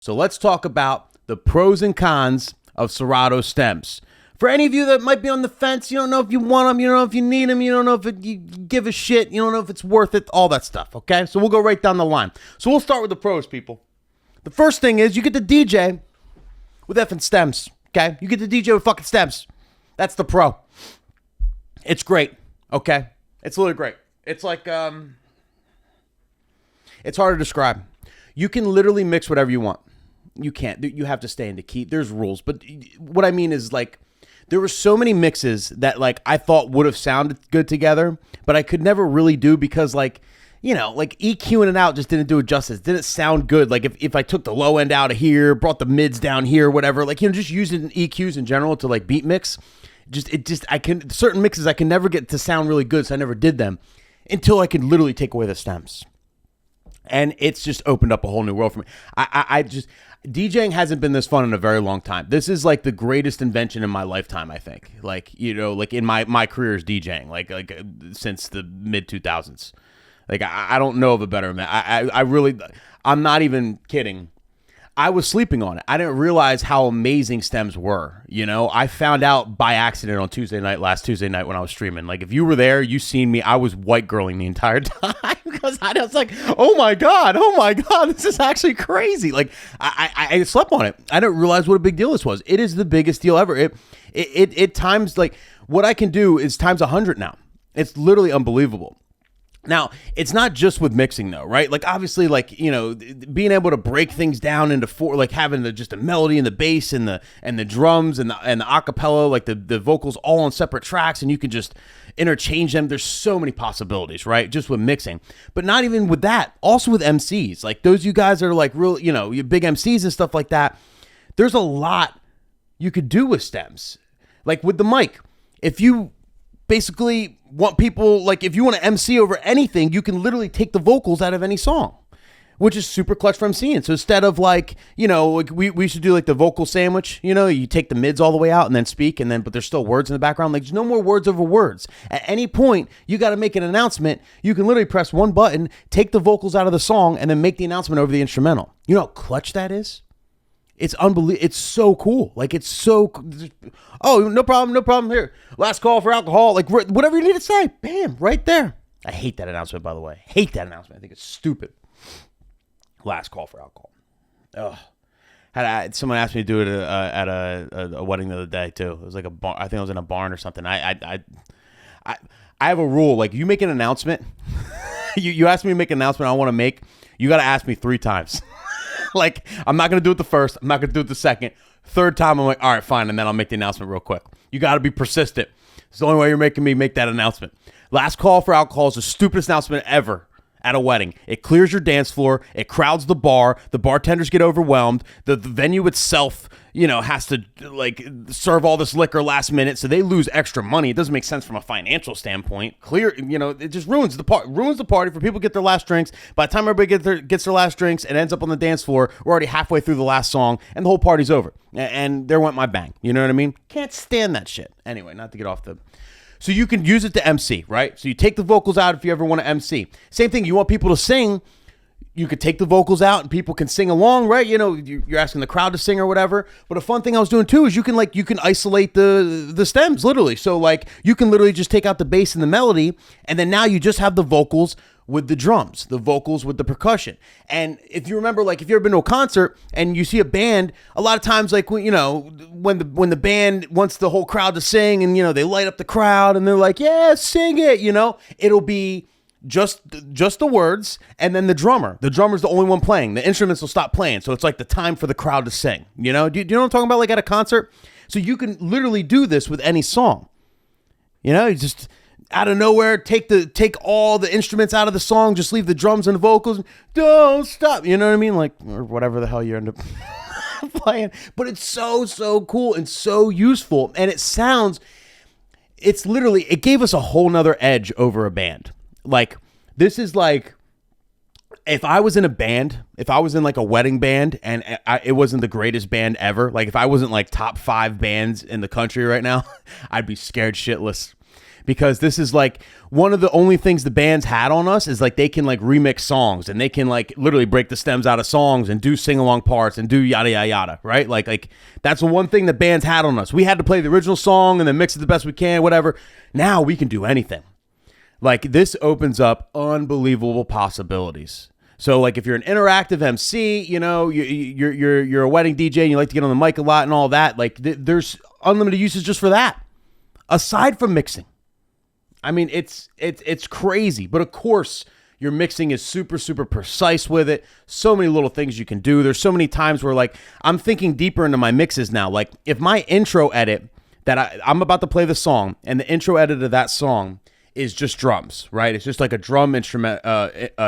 So let's talk about the pros and cons of Serato stems. For any of you that might be on the fence, you don't know if you want them, you don't know if you need them, you don't know if you give a shit, you don't know if it's worth it, all that stuff, okay? So we'll go right down the line. So we'll start with the pros, people. The first thing is you get to DJ with effing stems, okay? You get to DJ with fucking stems. That's the pro. It's great, okay? It's literally great. It's like, it's hard to describe. You can literally mix whatever you want. You can't. You have to stay in the key. There's rules. But what I mean is, like, there were so many mixes that, like, I thought would have sounded good together, but I could never really do because, like, you know, like EQing it out just didn't do it justice. Didn't sound good. Like if I took the low end out of here, brought the mids down here, whatever, like, you know, just using EQs in general to like beat mix. Certain mixes I can never get to sound really good. So I never did them until I could literally take away the stems. And it's just opened up a whole new world for me. DJing hasn't been this fun in a very long time. This is like the greatest invention in my lifetime, I think. Like, you know, like in my career is DJing, like since the mid 2000s. Like, I don't know of a better man. I'm not even kidding. I was sleeping on it. I didn't realize how amazing stems were. You know, I found out by accident on last Tuesday night when I was streaming. Like, if you were there, you seen me. I was white girling the entire time because I was like, oh my God, this is actually crazy. Like, I slept on it. I didn't realize what a big deal this was. It is the biggest deal ever. It times, like, what I can do is times 100 now. It's literally unbelievable. Now, it's not just with mixing though, right? Like, obviously, like, you know, being able to break things down into four, like having just a melody and the bass and the drums and the acapella, like the vocals all on separate tracks, and you can just interchange them. There's so many possibilities, right? Just with mixing. But not even with that, also with MCs. Like, those you guys are like real, you know, you big MCs and stuff like that. There's a lot you could do with stems. Like with the mic, if you basically want people, like, if you want to MC over anything, you can literally take the vocals out of any song, which is super clutch for MCing. So instead of, like, you know, like we should do like the vocal sandwich, you know, you take the mids all the way out and then speak, and then, but there's still words in the background. Like, there's no more words over words. At any point, you got to make an announcement. You can literally press one button, take the vocals out of the song, and then make the announcement over the instrumental. You know how clutch that is? It's unbelievable. It's so cool. Like, it's so, oh, no problem here. Last call for alcohol. Like, whatever you need to say, bam, right there. I hate that announcement, by the way. I think it's stupid. Last call for alcohol. Ugh. Someone asked me to do it at a wedding the other day, too. It was like a bar. I think I was in a barn or something. I have a rule. Like, you make an announcement. you ask me to make an announcement I want to make. You got to ask me 3 times. Like, I'm not going to do it the first. I'm not going to do it the second. Third time, I'm like, all right, fine. And then I'll make the announcement real quick. You got to be persistent. It's the only way you're making me make that announcement. Last call for alcohol is the stupidest announcement ever at a wedding. It clears your dance floor. It crowds the bar. The bartenders get overwhelmed. The venue itself, you know, has to, like, serve all this liquor last minute, so they lose extra money. It doesn't make sense from a financial standpoint. Clear, you know, it just ruins the party for people to get their last drinks. By the time everybody gets their last drinks and ends up on the dance floor, we're already halfway through the last song, and the whole party's over. And there went my bang. You know what I mean? Can't stand that shit. Anyway, not to get off the... So you can use it to MC, right? So you take the vocals out if you ever want to MC. Same thing, you want people to sing, you could take the vocals out and people can sing along, right? You know, you're asking the crowd to sing or whatever. But a fun thing I was doing too is you can isolate the stems, literally. So, like, you can literally just take out the bass and the melody, and then now you just have the vocals with the drums, the vocals with the percussion. And if you remember, like, if you've ever been to a concert and you see a band, a lot of times, like, you know, when the band wants the whole crowd to sing, and, you know, they light up the crowd and they're like, yeah, sing it, you know, it'll be just the words, and then the drummer. The drummer's the only one playing. The instruments will stop playing, so it's like the time for the crowd to sing. You know, do you know what I'm talking about? Like at a concert, so you can literally do this with any song. You know, you just out of nowhere take all the instruments out of the song, just leave the drums and the vocals. Don't stop. You know what I mean? Like, or whatever the hell you end up playing. But it's so cool and so useful, and it's literally, it gave us a whole nother edge over a band. Like, this is like, if I was in a band, if I was in like a wedding band and it wasn't the greatest band ever, like if I wasn't like top 5 bands in the country right now, I'd be scared shitless. because this is like one of the only things the bands had on us is like they can like remix songs and they can like literally break the stems out of songs and do sing along parts and do yada yada yada, right? Like that's the one thing the bands had on us. We had to play the original song and then mix it the best we can, whatever. Now we can do anything. Like this opens up unbelievable possibilities. So like if you're an interactive MC, you know, you're a wedding DJ and you like to get on the mic a lot and all that, like there's unlimited uses just for that. Aside from mixing. I mean, it's crazy. But of course, your mixing is super, super precise with it. So many little things you can do. There's so many times where like I'm thinking deeper into my mixes now. Like if my intro edit that I'm about to play the song and the intro edit of that song is just drums, right? It's just like a drum instrument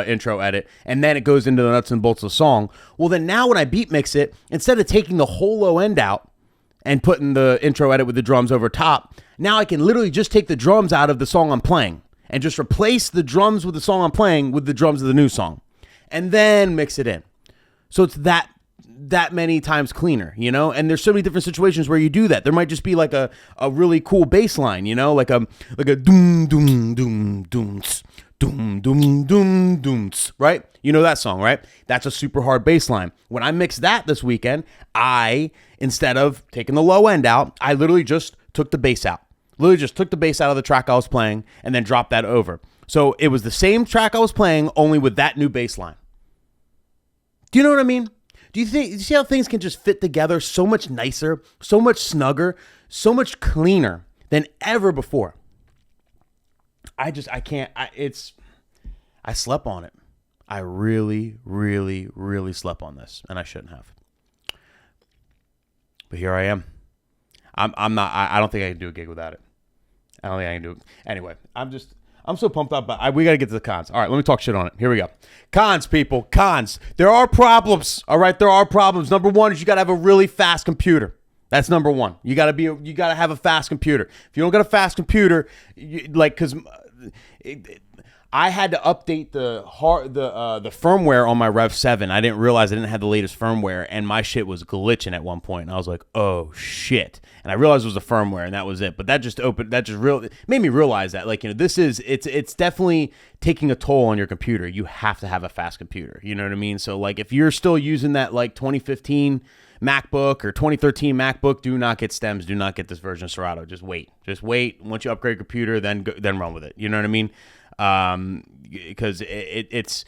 intro edit, and then it goes into the nuts and bolts of the song. Well, then now when I beat mix it, instead of taking the whole low end out and putting the intro edit with the drums over top, now I can literally just take the drums out of the song I'm playing and just replace the drums with the song I'm playing with the drums of the new song, and then mix it in. So it's that many times cleaner, you know? And there's so many different situations where you do that. There might just be like a really cool bass line, you know? Like a doom, doom, doom, doom, doom, doom, doom, doom, right? You know that song, right? That's a super hard bass line. When I mixed that this weekend, instead of taking the low end out, I literally just took the bass out. Literally just took the bass out of the track I was playing and then dropped that over. So it was the same track I was playing, only with that new bass line. Do you know what I mean? Do you see how things can just fit together so much nicer, so much snugger, so much cleaner than ever before? I slept on it. I really, really, really slept on this, and I shouldn't have. But here I am. I don't think I can do a gig without it. I don't think I can do it. Anyway, I'm so pumped up, but we got to get to the cons. All right, let me talk shit on it. Here we go. Cons, people. Cons. There are problems. All right, there are problems. Number one is you got to have a really fast computer. That's number one. You got to have a fast computer. If you don't got a fast computer, because I had to update the firmware on my Rev 7. I didn't realize I didn't have the latest firmware, and my shit was glitching at one point. And I was like, "Oh shit!" And I realized it was the firmware, and that was it. But it made me realize that, like, you know, it's definitely taking a toll on your computer. You have to have a fast computer. You know what I mean? So, like, if you're still using that like 2015 MacBook or 2013 MacBook, do not get stems. Do not get this version of Serato. Just wait. Once you upgrade your computer, then run with it. You know what I mean? Because it's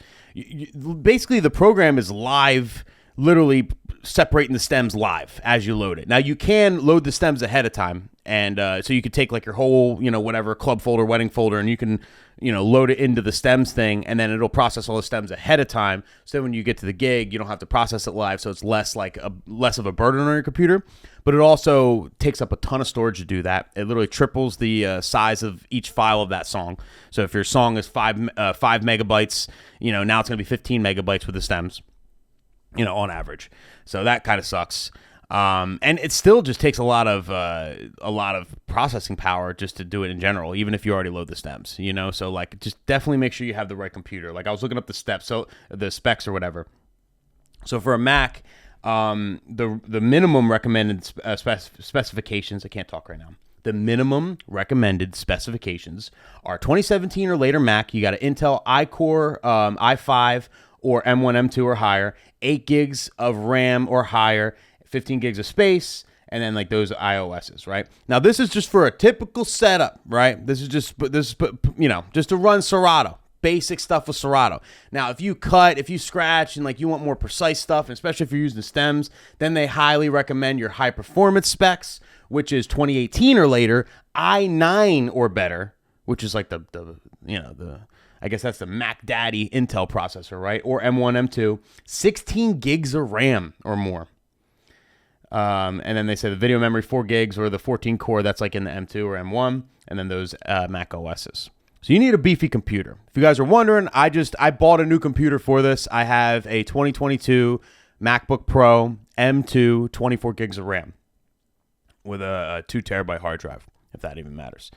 basically the program is live, literally separating the stems live as you load it. Now you can load the stems ahead of time, and so you could take like your whole, you know, whatever club folder, wedding folder, and you can, you know, load it into the stems thing, and then it'll process all the stems ahead of time. So when you get to the gig, you don't have to process it live, so it's less of a burden on your computer. But it also takes up a ton of storage to do that. It literally triples the size of each file of that song. So if your song is 5 megabytes, you know, now it's going to be 15 megabytes with the stems, you know, on average. So that kind of sucks. And it still just takes a lot of processing power just to do it in general, even if you already load the stems, you know. So like, just definitely make sure you have the right computer. Like I was looking up the specs or whatever. So for a Mac, the minimum recommended specifications, I can't talk right now. The minimum recommended specifications are 2017 or later Mac. You got an Intel iCore i5 or M1, M2 or higher, 8 gigs of RAM or higher, 15 gigs of space, and then like those iOSs, right? Now this is just for a typical setup, right? This is just you know, just to run Serato. Basic stuff with Serato. Now, if you scratch and like you want more precise stuff, and especially if you're using the stems, then they highly recommend your high performance specs, which is 2018 or later, i9 or better, which is like the I guess that's the Mac Daddy Intel processor, right? Or M1, M2, 16 gigs of RAM or more. And then they say the video memory 4 gigs or the 14 core, that's like in the M2 or M1, and then those Mac OSs. So you need a beefy computer. If you guys are wondering, I bought a new computer for this. I have a 2022 MacBook Pro M2, 24 gigs of RAM with a 2 terabyte hard drive, if that even matters.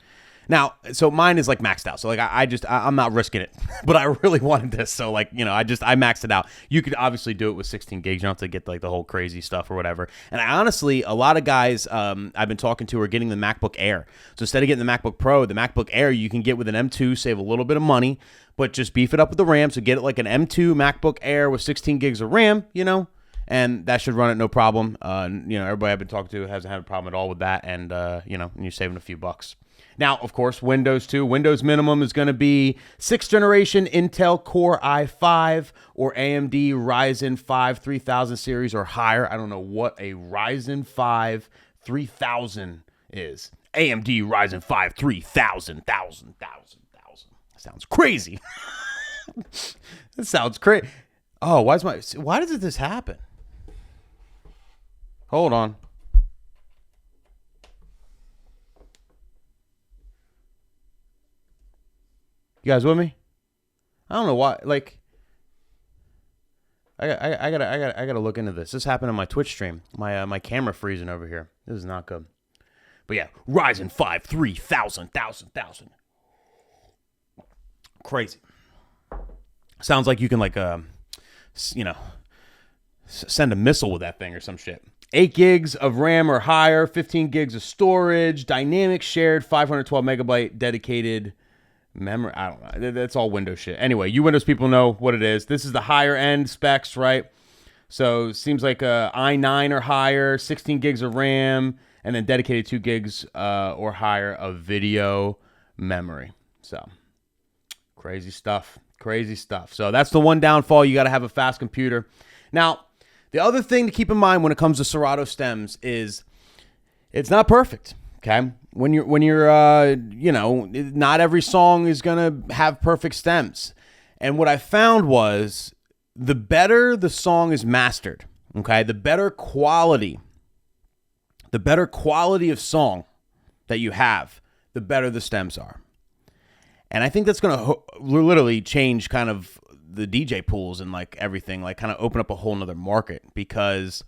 Now, so mine is like maxed out. So like I'm not risking it, but I really wanted this. So like, you know, I maxed it out. You could obviously do it with 16 gigs. You don't have to get like the whole crazy stuff or whatever. And I honestly, a lot of guys I've been talking to are getting the MacBook Air. So instead of getting the MacBook Pro, the MacBook Air, you can get with an M2, save a little bit of money, but just beef it up with the RAM. So get it like an M2 MacBook Air with 16 gigs of RAM, you know, and that should run it no problem. You know, everybody I've been talking to hasn't had a problem at all with that. And, you know, and you're saving a few bucks. Now, of course, Windows 2. Windows minimum is going to be 6th generation Intel Core i5 or AMD Ryzen 5 3000 series or higher. I don't know what a Ryzen 5 3000 is. AMD Ryzen 5 3000. Sounds crazy. That sounds crazy. Oh, why did this happen? Hold on. You guys with me? I don't know why. Like, I gotta look into this. This happened on my Twitch stream. My camera freezing over here. This is not good. But yeah, Ryzen 5 3000. Crazy. Sounds like you can like you know, send a missile with that thing or some shit. 8 gigs of RAM or higher, 15 gigs of storage, dynamic shared 512 megabyte dedicated memory. I don't know. That's all Windows shit. Anyway, you Windows people know what it is. This is the higher end specs, right? So seems like a i9 or higher, 16 gigs of RAM, and then dedicated 2 gigs or higher of video memory. So crazy stuff. So that's the one downfall. You got to have a fast computer. Now, the other thing to keep in mind when it comes to Serato stems is it's not perfect. Okay, when you're you know, not every song is gonna have perfect stems, and what I found was the better the song is mastered, okay, the better quality of song that you have, the better the stems are, and I think that's gonna literally change kind of the DJ pools and like everything, like kind of open up a whole nother market because.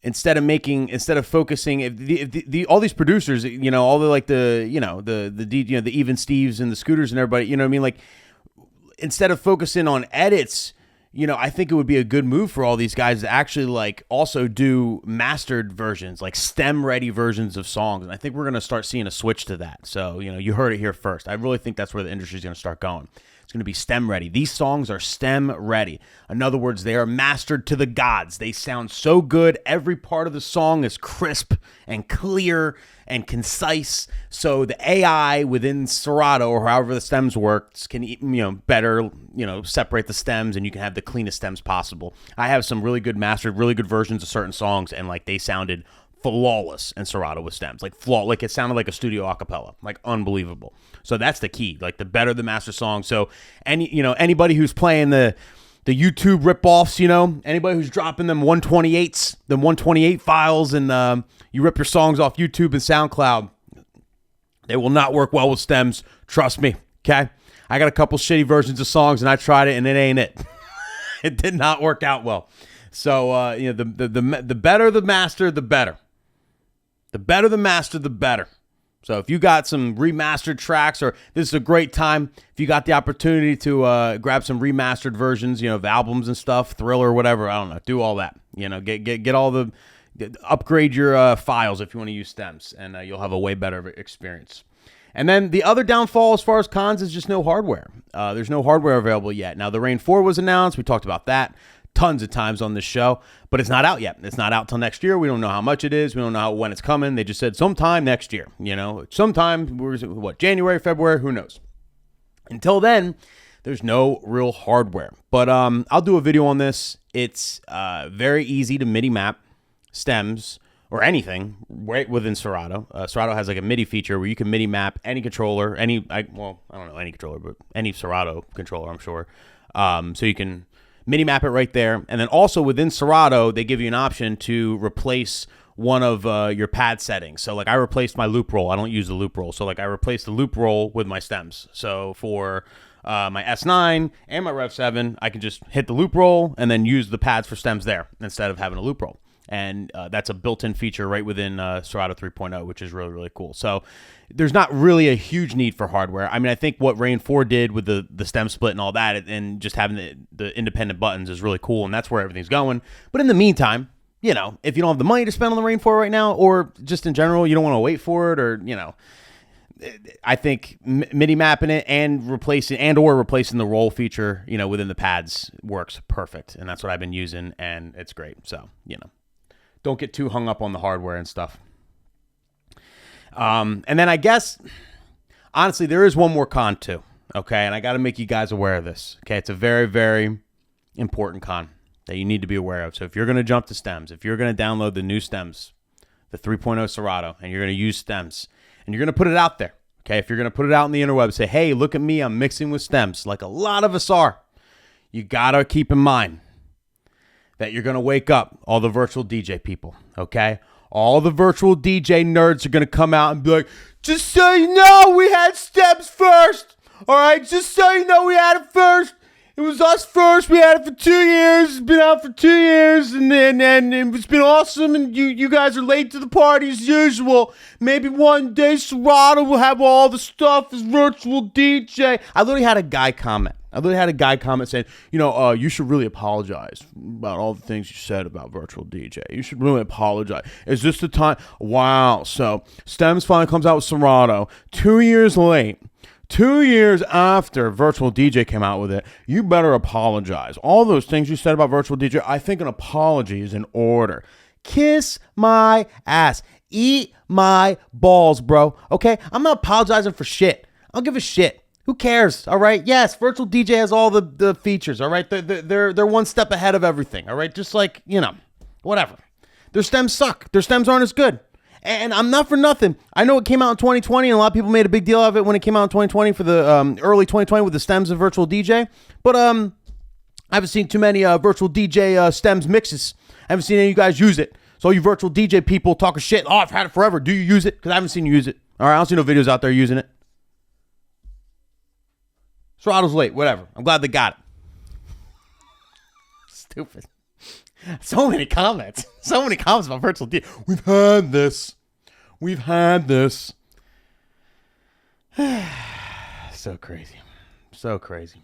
Instead of focusing, if all these producers, you know, all the Even Steves and the Scooters and everybody, you know what I mean? Like, instead of focusing on edits, you know, I think it would be a good move for all these guys to actually like also do mastered versions, like stem ready versions of songs. And I think we're going to start seeing a switch to that. So, you know, you heard it here first. I really think that's where the industry is going to start going. It's going to be stem ready. These songs are stem ready. In other words, they are mastered to the gods. They sound so good. Every part of the song is crisp and clear and concise. So the AI within Serato or however the stems works can, you know, better, you know, separate the stems and you can have the cleanest stems possible. I have some really good mastered, really good versions of certain songs and like they sounded flawless in Serato with stems, like like it sounded like a studio acapella, like unbelievable. So that's the key, like the better the master song. So anybody who's playing the YouTube ripoffs, you know, anybody who's dropping them 128 files and you rip your songs off YouTube and SoundCloud, they will not work well with stems. Trust me. Okay. I got a couple shitty versions of songs and I tried it and it ain't it. It did not work out well. So, you know, the better the master, the better. The better the master, the better. So if you got some remastered tracks, or this is a great time, if you got the opportunity to grab some remastered versions, you know, of albums and stuff, Thriller, whatever, I don't know, do all that. You know, get all the, upgrade your files if you want to use stems, and you'll have a way better experience. And then the other downfall as far as cons is just no hardware. There's no hardware available yet. Now, the Rain 4 was announced. We talked about that tons of times on this show, but it's not out yet. It's not out till next year. We don't know how much it is. We don't know when it's coming. They just said sometime next year, you know, sometime, January, February, who knows? Until then, there's no real hardware, but I'll do a video on this. It's very easy to MIDI map stems or anything right within Serato. Serato has like a MIDI feature where you can MIDI map any controller, I don't know any controller, but any Serato controller, I'm sure. So you can MIDI map it right there. And then also within Serato, they give you an option to replace one of your pad settings. So like I replaced my loop roll. I don't use the loop roll. So like I replaced the loop roll with my stems. So for my S9 and my Rev 7, I can just hit the loop roll and then use the pads for stems there instead of having a loop roll. And that's a built-in feature right within Serato 3.0, which is really, really cool. So there's not really a huge need for hardware. I mean, I think what Rain 4 did with the stem split and all that, and just having the independent buttons is really cool, and that's where everything's going. But in the meantime, you know, if you don't have the money to spend on the Rain 4 right now, or just in general, you don't want to wait for it, or, you know, I think MIDI mapping it and replacing the roll feature, you know, within the pads works perfect. And that's what I've been using, and it's great. So, you know, don't get too hung up on the hardware and stuff. And then I guess, honestly, there is one more con too. Okay. And I got to make you guys aware of this. Okay. It's a very, very important con that you need to be aware of. So if you're going to jump to stems, if you're going to download the new stems, the 3.0 Serato, and you're going to use stems, and you're going to put it out there, okay? If you're going to put it out in the interweb, say, hey, look at me, I'm mixing with stems, like a lot of us are. You got to keep in mind that you're going to wake up all the virtual DJ people, okay? All the virtual DJ nerds are going to come out and be like, just so you know, we had stems first, all right? Just so you know, we had it first. It was us first. We had it for 2 years. It's been out for 2 years, and it's been awesome. And you guys are late to the party as usual. Maybe one day Serato will have all the stuff as virtual DJ. I literally had a guy comment. Saying, you know, you should really apologize about all the things you said about virtual DJ. You should really apologize. Is this the time? Wow. So Stems finally comes out with Serato 2 years late. 2 years after Virtual DJ came out with it, you better apologize. All those things you said about Virtual DJ, I think an apology is in order. Kiss my ass. Eat my balls, bro. Okay? I'm not apologizing for shit. I don't give a shit. Who cares? All right? Yes, Virtual DJ has all the features. All right? They're one step ahead of everything. All right? Just like, you know, whatever. Their stems suck. Their stems aren't as good. And I'm not for nothing. I know it came out in 2020, and a lot of people made a big deal of it when it came out in 2020 for the early 2020 with the stems of Virtual DJ. But I haven't seen too many Virtual DJ stems mixes. I haven't seen any of you guys use it. So you Virtual DJ people talking shit. Oh, I've had it forever. Do you use it? Because I haven't seen you use it. All right, I don't see no videos out there using it. Serato's late. Whatever. I'm glad they got it. Stupid. So many comments. So many comments about Virtual DJ. We've had this. So crazy. So crazy.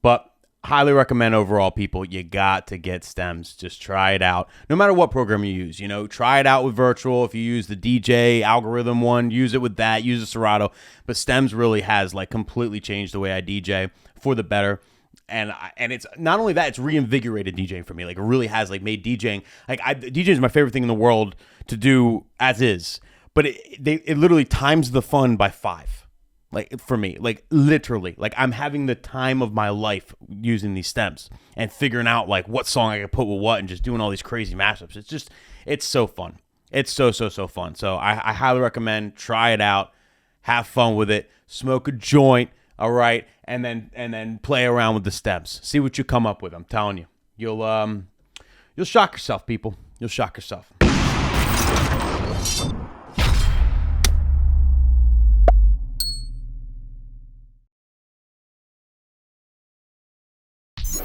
But highly recommend overall, people. You got to get stems. Just try it out. No matter what program you use. You know, try it out with Virtual. If you use the DJ algorithm one, use it with that. Use the Serato. But stems really has like completely changed the way I DJ for the better. And it's not only that, it's reinvigorated DJing for me. Like, it really has like made DJing, like, DJing is my favorite thing in the world to do as is. But it literally times the fun by 5. Like, for me, like, literally, like, I'm having the time of my life using these stems and figuring out like what song I can put with what, and just doing all these crazy mashups. It's so fun. It's so fun. So I highly recommend, try it out, have fun with it, smoke a joint. All right, and then play around with the stems. See what you come up with. I'm telling you, you'll shock yourself, people. You'll shock yourself.